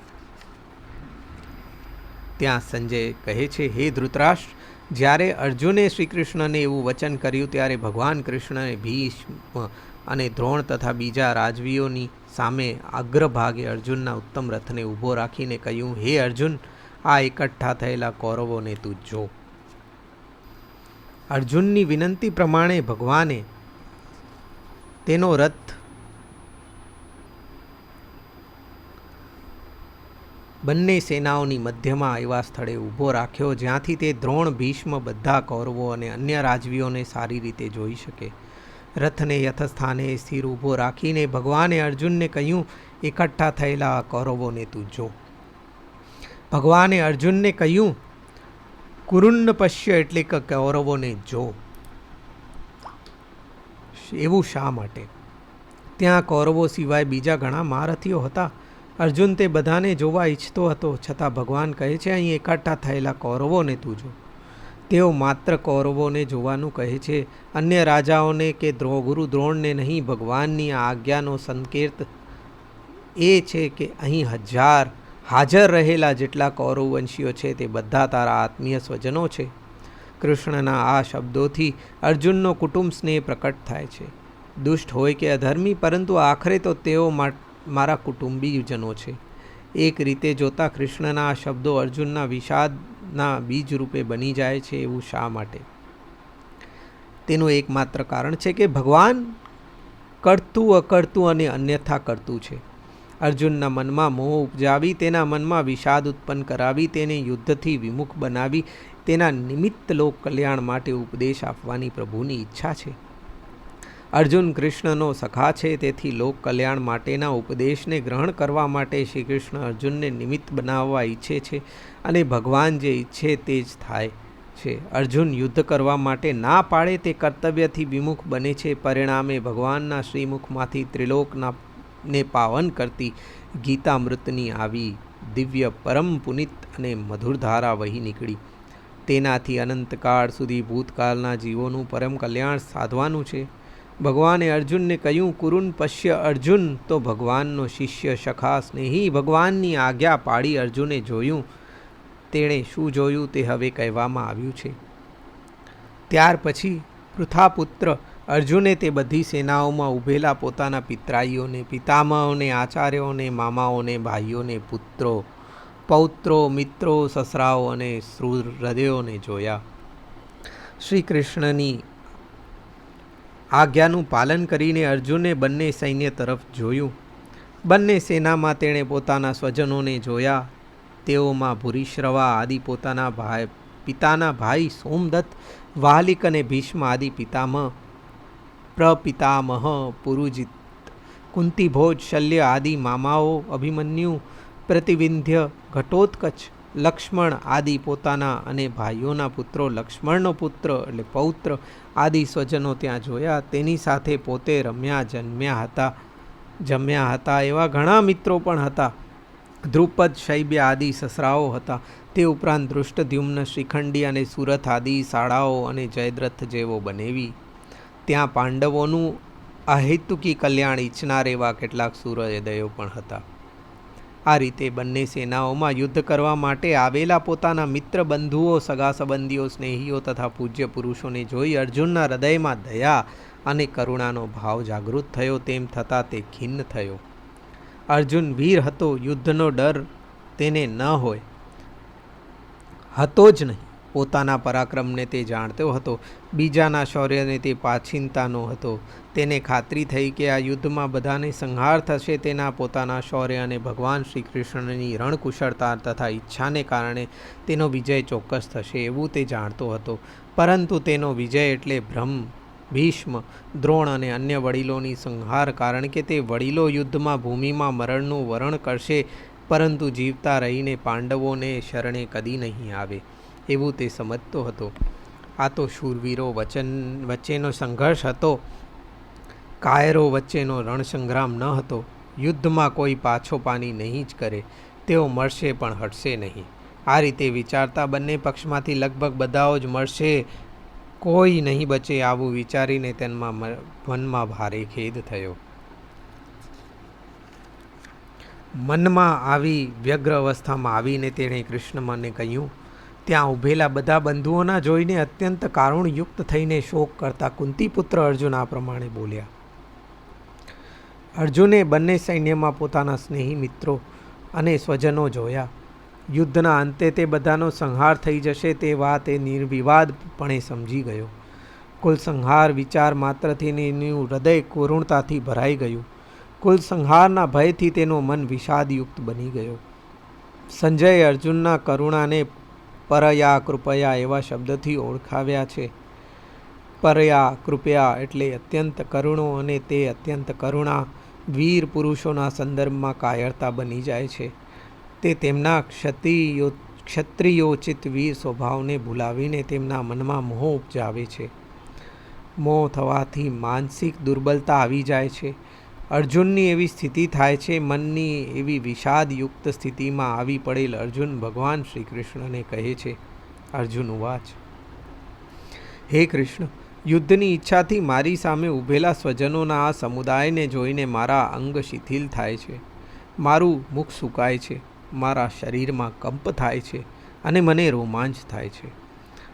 ત્યાં સંજય કહે છે, હે ધૃતરાષ્ટ્ર, જ્યારે અર્જુને શ્રી કૃષ્ણને એવું વચન કર્યું ત્યારે ભગવાન કૃષ્ણએ ભીષ્મ અને દ્રોણ તથા બીજા રાજવીઓની સામે અગ્રભાગે અર્જુનના ઉત્તમ રથને ઊભો રાખીને કહ્યું, હે અર્જુન, આ એકઠા થયેલા કૌરવોને તું જો. અર્જુનની વિનંતી પ્રમાણે ભગવાને તેનો રથ બંને સેનાઓની મધ્યમાં એવા સ્થળે ઊભો રાખ્યો જ્યાંથી તે દ્રોણ, ભીષ્મ, બધા કૌરવો અને અન્ય રાજવીઓને સારી રીતે જોઈ શકે. રથને યથસ્થાને સ્થિર ઊભો રાખીને ભગવાને અર્જુનને કહ્યું, એકઠા થયેલા કૌરવોને તું જો. ભગવાને અર્જુનને કહ્યું, કુરુન્ન પશ્ય એટલે કે કૌરવોને જો. એવું શા માટે? ત્યાં કૌરવો સિવાય બીજા ઘણા મહારથીઓ હતા. અર્જુન તે બધાને જોવા ઈચ્છતો હતો, છતાં ભગવાન કહે છે, અહીં એકઠા થયેલા કૌરવોને તું જો. તેઓ માત્ર કૌરવોને જોવાનું કહે છે, અન્ય રાજાઓને કે ગુરુ દ્રોણને નહીં. ભગવાનની આ આજ્ઞાનો સંકેત એ છે કે અહીં હાજર રહેલા જેટલા કૌરવવંશીઓ છે તે બધા તારા આત્મીય સ્વજનો છે. કૃષ્ણના આ શબ્દોથી અર્જુનનો કુટુંબ સ્નેહ પ્રકટ થાય છે. દુષ્ટ હોય કે અધર્મી, પરંતુ આખરે તો તેઓ મારા કુટુંબીજનો છે. એક રીતે જોતા કૃષ્ણના આ શબ્દો અર્જુનના વિષાદના બીજ રૂપે બની જાય છે. એવું શા માટે? તેનું એકમાત્ર કારણ છે કે ભગવાન કરતું, અકર્તું અને અન્યથા કરતું છે. અર્જુનના મનમાં મોહ ઉપજાવી, તેના મનમાં વિષાદ ઉત્પન્ન કરાવી, તેને યુદ્ધથી વિમુખ બનાવી, તેના નિમિત્ત લોક કલ્યાણ માટે ઉપદેશ આપવાની પ્રભુની ઈચ્છા છે. અર્જુન કૃષ્ણનો સખા છે, તેથી લોક કલ્યાણ માટેના ઉપદેશને ગ્રહણ કરવા માટે શ્રી કૃષ્ણ અર્જુનને નિમિત્ત બનાવવા ઈચ્છે છે અને ભગવાન જે ઈચ્છે તે જ થાય છે. અર્જુન યુદ્ધ કરવા માટે ના પાડે તે કર્તવ્યથી વિમુખ બને છે. પરિણામે ભગવાનના શ્રીમુખમાંથી ત્રિલોકના ને પાવન કરતી ગીતામૃતની આવી દિવ્ય પરમ પુનિત અને મધુરધારા વહી નીકળી. તેનાથી અનંતકાળ સુધી ભૂતકાળના જીવોનું પરમ કલ્યાણ સાધવાનું છે. ભગવાને અર્જુનને કહ્યું, કુરુન પશ્ય. અર્જુન તો ભગવાનનો શિષ્ય, સખા, સ્નેહી. ભગવાનની આજ્ઞા પાડી અર્જુને જોયું. તેણે શું જોયું તે હવે કહેવામાં આવ્યું છે. ત્યાર પછી પૃથાપુત્ર અર્જુને તે બધી સેનાઓમાં ઊભેલા પોતાના પિતરાઈઓને, પિતામહોને, આચાર્યોને, મામાઓને, ભાઈઓને, પુત્રો, પૌત્રો, મિત્રો, સસરાઓ અને હૃદયોને જોયા. શ્રી કૃષ્ણની આજ્ઞાનું પાલન કરીને અર્જુને બંને સૈન્ય તરફ જોયું. બંને સેનામાં તેણે પોતાના સ્વજનોને જોયા. તેઓમાં ભૂરિશ્રવા આદિ પોતાના પિતાના ભાઈ સોમદત્ત, વાહલિક અને ભીષ્મ આદિ પિતામહ, પ્રપિતામહ, પુરુજિત, કુંતીભોજ, શલ્ય આદિ મામાઓ, અભિમન્યુ, પ્રતિવિંધ્ય, ઘટોત્કચ, લક્ષ્મણ આદિ પોતાના અને ભાઈઓના પુત્રો, લક્ષ્મણનો પુત્ર એટલે પૌત્ર આદિ સ્વજનો ત્યાં જોયા. તેની સાથે પોતે જમ્યા હતા એવા ઘણા મિત્રો પણ હતા. દ્રુપદ, શૈબ્ય આદિ સસરાઓ હતા. તે ઉપરાંત ધૃષ્ટદ્યુમ્ન, શ્રીખંડી અને સુરથ આદિ શાળાઓ અને જયદ્રથ જેવો બનેવી. ત્યાં પાંડવોનું અહેતુકી કલ્યાણ ઈચ્છનાર એવા કેટલાક સૂર્યોદયો પણ હતા. આ રીતે બંને સેનાઓમાં યુદ્ધ કરવા માટે આવેલા પોતાના મિત્ર, બંધુઓ, સગા સંબંધીઓ, સ્નેહીઓ તથા પૂજ્ય પુરુષોને જોઈ અર્જુનના હૃદયમાં દયા અને કરુણાનો ભાવ જાગૃત થયો. તેમ થતાં તે ખિન્ન થયો. અર્જુન વીર હતો, યુદ્ધનો ડર તેને ન હોય હતો જ નહીં. પોતાના પરાક્રમને તે જાણતો હતો, બીજાના શૌર્યને તે પાછીનતાનો હતો. તેને ખાતરી થઈ કે આ યુદ્ધમાં બધાને સંહાર થશે. તેના પોતાના શૌર્ય અને ભગવાન શ્રી કૃષ્ણની રણકુશળતા તથા ઈચ્છાને કારણે તેનો વિજય ચોક્કસ થશે એવું તે જાણતો હતો. પરંતુ તેનો વિજય એટલે ભ્રમ. ભીષ્મ, દ્રોણ અને અન્ય વડીલોની સંહાર, કારણ કે તે વડીલો યુદ્ધમાં ભૂમિમાં મરણનું વરણ કરશે, પરંતુ જીવતા રહીને પાંડવોને શરણે કદી નહીં આવે એવું તે સમજતો હતો. આ તો શૂરવીરો વચ્ચેનો સંઘર્ષ હતો, કાયરો વચ્ચેનો રણસંગ્રામ ન હતો. યુદ્ધમાં કોઈ પાછો પાની નહીં જ કરે, તેઓ મળશે પણ હટશે નહીં. આ રીતે વિચારતા બંને પક્ષમાંથી લગભગ બધાઓ જ મળશે, કોઈ નહીં બચે આવું વિચારીને તેના મનમાં ભારે ખેદ થયો. મનમાં આવી વ્યગ્ર અવસ્થામાં આવીને તેણે કૃષ્ણને કહ્યું. ત્યાં ઊભેલા બધા બંધુઓના જોઈને અત્યંત કારુણયુક્ત થઈને શોક કરતા કુંતીપુત્ર અર્જુન આ પ્રમાણે બોલ્યા. અર્જુને બંને સૈન્યમાં પોતાના સ્નેહી મિત્રો અને સ્વજનો જોયા. યુદ્ધના અંતે તે બધાનો સંહાર થઈ જશે તે વાત એ નિર્વિવાદપણે સમજી ગયો. કુલ સંહાર વિચાર માત્રથી એનું હૃદય કરુણતાથી ભરાઈ ગયું. કુલ સંહારના ભયથી તેનો મન વિષાદયુક્ત બની ગયો. સંજયે અર્જુનના કરુણાને પરયા કૃપયા એવા શબ્દથી ઓળખાવ્યા છે. પરયા કૃપયા એટલે અત્યંત કરુણો, અને તે અત્યંત કરુણા વીર પુરુષોના સંદર્ભમાં કાયરતા બની જાય છે. તે તેમના ક્ષત્રિયોચિત વીર સ્વભાવને ભૂલાવીને તેમના મનમાં મોહ ઉપજાવે છે. મોહ થવાથી માનસિક દુર્બલતા આવી જાય છે. અર્જુનની એવી સ્થિતિ થાય છે. મનની એવી વિષાદયુક્ત સ્થિતિમાં આવી પડેલ અર્જુન ભગવાન શ્રી કૃષ્ણને કહે છે. અર્જુન ઉવાચ: હે કૃષ્ણ, યુદ્ધની ઈચ્છાથી મારી સામે ઊભેલા સ્વજનોના આ સમુદાયને જોઈને મારા અંગ શિથિલ થાય છે, મારું મુખ સુકાય છે, મારા શરીરમાં કંપ થાય છે અને મને રોમાંચ થાય છે.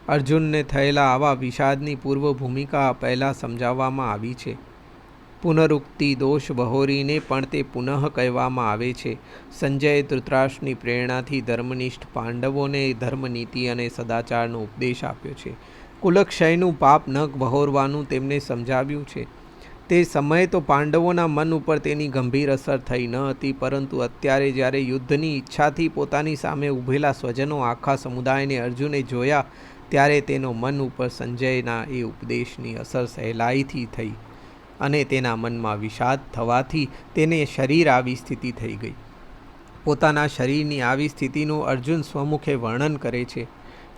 અર્જુનને થયેલા આવા વિષાદની પૂર્વ ભૂમિકા પહેલાં સમજાવવામાં આવી છે. પુનરુક્તિ દોષ બહોરીને પણ તે પુનઃ કહેવામાં આવે છે. સંજયે ધૃતરાષ્ટ્રની પ્રેરણાથી ધર્મનિષ્ઠ પાંડવોને ધર્મનીતિ અને સદાચારનો ઉપદેશ આપ્યો છે. કુલક્ષયનું પાપ ન બહોરવાનું તેમને સમજાવ્યું છે. તે સમયે તો પાંડવોના મન ઉપર તેની ગંભીર અસર થઈ ન હતી, પરંતુ અત્યારે જ્યારે યુદ્ધની ઈચ્છાથી પોતાની સામે ઊભેલા સ્વજનો આખા સમુદાયને અર્જુને જોયા, ત્યારે તેનો મન ઉપર સંજયના એ ઉપદેશની અસર સહેલાઈથી થઈ અને તેના મનમાં વિષાદ થવાથી તેને શરીર આવી સ્થિતિ થઈ ગઈ. પોતાના શરીરની આવી સ્થિતિનું અર્જુન સ્વમુખે વર્ણન કરે છે.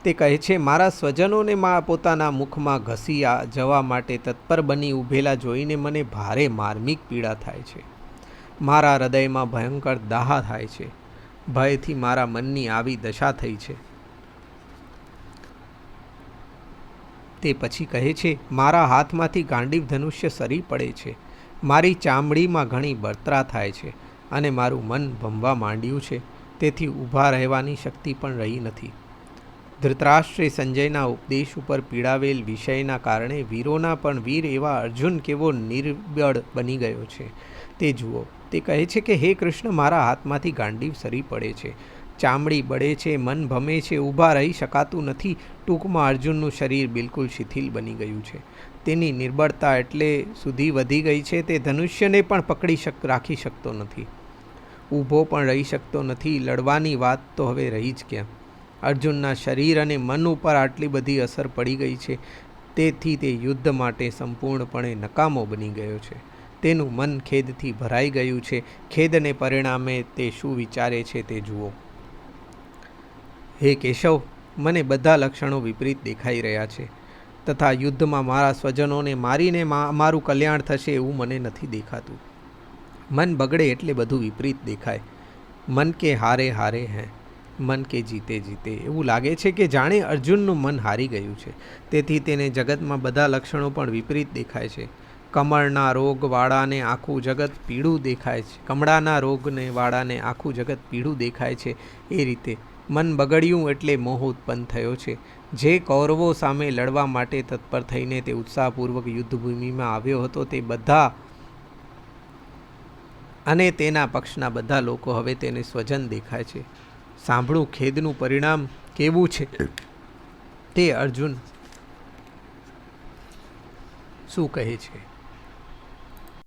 તે કહે છે, મારા સ્વજનોને પોતાના મુખમાં ઘસી જવા માટે તત્પર બની ઊભેલા જોઈને મને ભારે માર્મિક પીડા થાય છે. મારા હૃદયમાં ભયંકર દાહ થાય છે. ભયથી મારા મનની આવી દશા થઈ છે. તે પછી કહે છે, મારા હાથમાંથી ગાંડીવ ધનુષ્ય સરી પડે છે, મારી ચામડીમાં ઘણી બળતરા થાય છે અને મારું મન ભમવા માંડ્યું છે. તેથી ઊભા રહેવાની શક્તિ પણ રહી નથી. ધૃતરાષ્ટ્રે સંજયના ઉપદેશ ઉપર પીડાવેલ વિષયના કારણે વીરોના પણ વીર એવા અર્જુન કેવો નિર્બળ બની ગયો છે તે જુઓ. તે કહે છે કે હે કૃષ્ણ, મારા હાથમાંથી ગાંડીવ સરી પડે છે, ચામડી બળે છે, મન ભમે છે, ઊભા રહી શકાતું નથી. ટૂંકમાં અર્જુનનું શરીર બિલકુલ શિથિલ બની ગયું છે. તેની નિર્બળતા એટલે સુધી વધી ગઈ છે, તે ધનુષ્યને પણ રાખી શકતો નથી, ઊભો પણ રહી શકતો નથી. લડવાની વાત તો હવે રહી જ ક્યાં. અર્જુનના શરીર અને મન ઉપર આટલી બધી અસર પડી ગઈ છે, તેથી તે યુદ્ધ માટે સંપૂર્ણપણે નકામો બની ગયો છે. તેનું મન ખેદથી ભરાઈ ગયું છે. ખેદને પરિણામે તે શું વિચારે છે તે જુઓ. હે કેશવ, મને બધા લક્ષણો વિપરીત દેખાઈ રહ્યા છે, તથા યુદ્ધમાં મારા સ્વજનોને મારીને મારું કલ્યાણ થશે એવું મને નથી દેખાતું. મન બગડે એટલે બધું વિપરીત દેખાય. મન કે હારે હારે હૈ, મન કે જીતે જીતે. એવું લાગે છે કે જાણે અર્જુનનું મન હારી ગયું છે. તેથી તેને જગતમાં બધા લક્ષણો પણ વિપરીત દેખાય છે. કમળના રોગવાળાને આખું જગત પીળું દેખાય છે. કમળાના રોગને વાળાને આખું જગત પીળું દેખાય છે. એ રીતે મન બગડ્યું એટલે મોહ ઉત્પન્ન થયો છે. જે કૌરવો સામે લડવા માટે તત્પર થઈને તે ઉત્સાહપૂર્વક યુદ્ધભૂમિમાં આવ્યો હતો, તે બધા અને તેના પક્ષના બધા લોકો હવે તેને સ્વજન દેખાય છે. સાંભળું ખેદનું પરિણામ કેવું છે તે અર્જુન શું કહે છે.